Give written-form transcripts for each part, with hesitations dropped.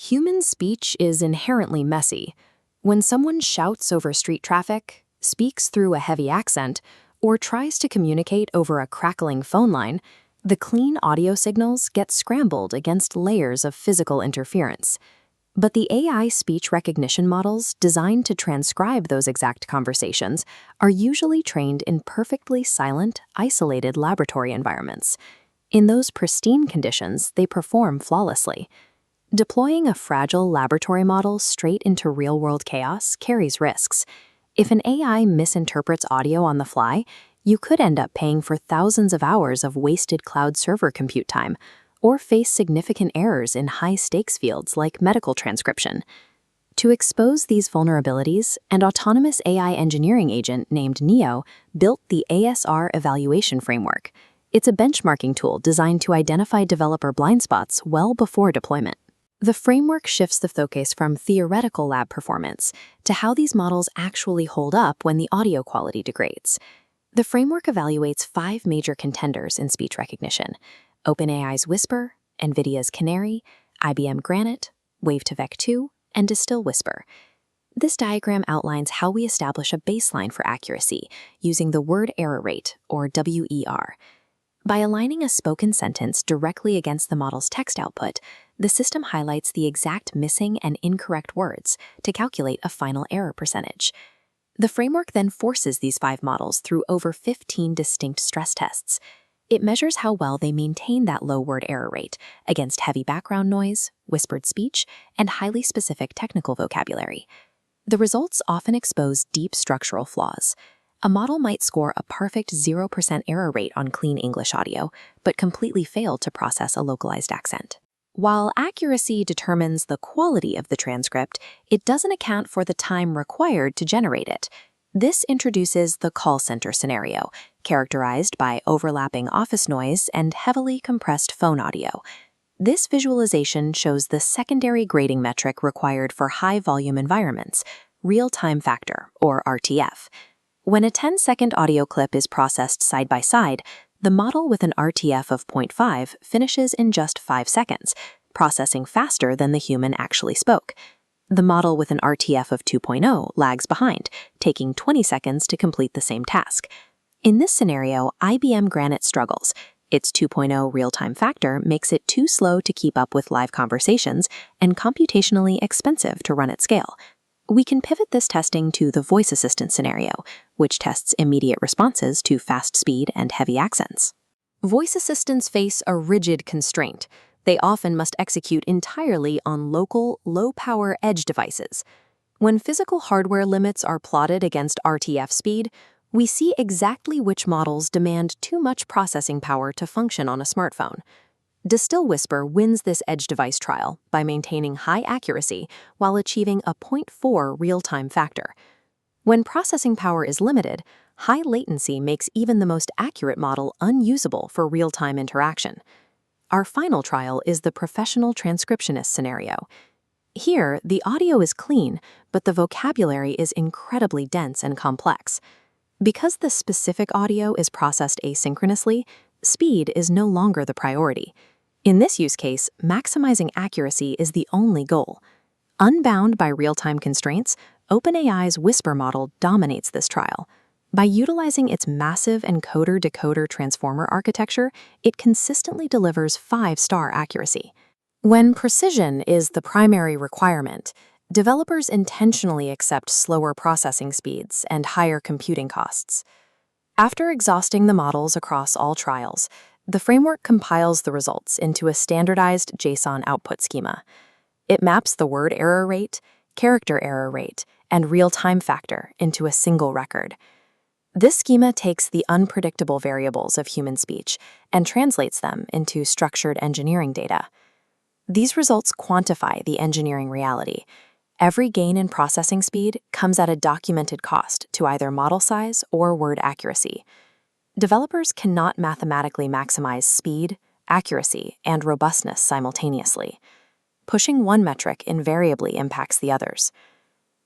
Human speech is inherently messy. When someone shouts over street traffic, speaks through a heavy accent, or tries to communicate over a crackling phone line, the clean audio signals get scrambled against layers of physical interference. But the AI speech recognition models designed to transcribe those exact conversations are usually trained in perfectly silent, isolated laboratory environments. In those pristine conditions, they perform flawlessly. Deploying a fragile laboratory model straight into real-world chaos carries risks. If an AI misinterprets audio on the fly, you could end up paying for thousands of hours of wasted cloud server compute time, or face significant errors in high-stakes fields like medical transcription. To expose these vulnerabilities, an autonomous AI engineering agent named Neo built the ASR Evaluation Framework. It's a benchmarking tool designed to identify developer blind spots well before deployment. The framework shifts the focus from theoretical lab performance to how these models actually hold up when the audio quality degrades. The framework evaluates 5 major contenders in speech recognition: OpenAI's Whisper, NVIDIA's Canary, IBM Granite, Wave2Vec2, and Distil-Whisper. This diagram outlines how we establish a baseline for accuracy using the word error rate, or WER. By aligning a spoken sentence directly against the model's text output, the system highlights the exact missing and incorrect words to calculate a final error percentage. The framework then forces these 5 models through over 15 distinct stress tests. It measures how well they maintain that low word error rate against heavy background noise, whispered speech, and highly specific technical vocabulary. The results often expose deep structural flaws. A model might score a perfect 0% error rate on clean English audio, but completely fail to process a localized accent. While accuracy determines the quality of the transcript, it doesn't account for the time required to generate it. This introduces the call center scenario, characterized by overlapping office noise and heavily compressed phone audio. This visualization shows the secondary grading metric required for high-volume environments, real-time factor, or RTF. When a 10-second audio clip is processed side by side, the model with an RTF of 0.5 finishes in just 5 seconds, processing faster than the human actually spoke. The model with an RTF of 2.0 lags behind, taking 20 seconds to complete the same task. In this scenario, IBM Granite struggles. Its 2.0 real-time factor makes it too slow to keep up with live conversations and computationally expensive to run at scale. We can pivot this testing to the voice assistant scenario, which tests immediate responses to fast speed and heavy accents. Voice assistants face a rigid constraint. They often must execute entirely on local, low-power edge devices. When physical hardware limits are plotted against RTF speed, we see exactly which models demand too much processing power to function on a smartphone. Distil-Whisper wins this edge device trial by maintaining high accuracy while achieving a 0.4 real-time factor. When processing power is limited, high latency makes even the most accurate model unusable for real-time interaction. Our final trial is the professional transcriptionist scenario. Here, the audio is clean, but the vocabulary is incredibly dense and complex. Because the specific audio is processed asynchronously, speed is no longer the priority. In this use case, maximizing accuracy is the only goal. Unbound by real-time constraints, OpenAI's Whisper model dominates this trial. By utilizing its massive encoder-decoder transformer architecture, it consistently delivers 5-star accuracy. When precision is the primary requirement, developers intentionally accept slower processing speeds and higher computing costs. After exhausting the models across all trials, the framework compiles the results into a standardized JSON output schema. It maps the word error rate, character error rate, and real-time factor into a single record. This schema takes the unpredictable variables of human speech and translates them into structured engineering data. These results quantify the engineering reality. Every gain in processing speed comes at a documented cost to either model size or word accuracy. Developers cannot mathematically maximize speed, accuracy, and robustness simultaneously. Pushing one metric invariably impacts the others.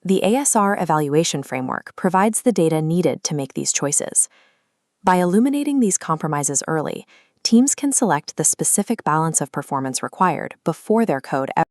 The ASR Evaluation Framework provides the data needed to make these choices. By illuminating these compromises early, teams can select the specific balance of performance required before their code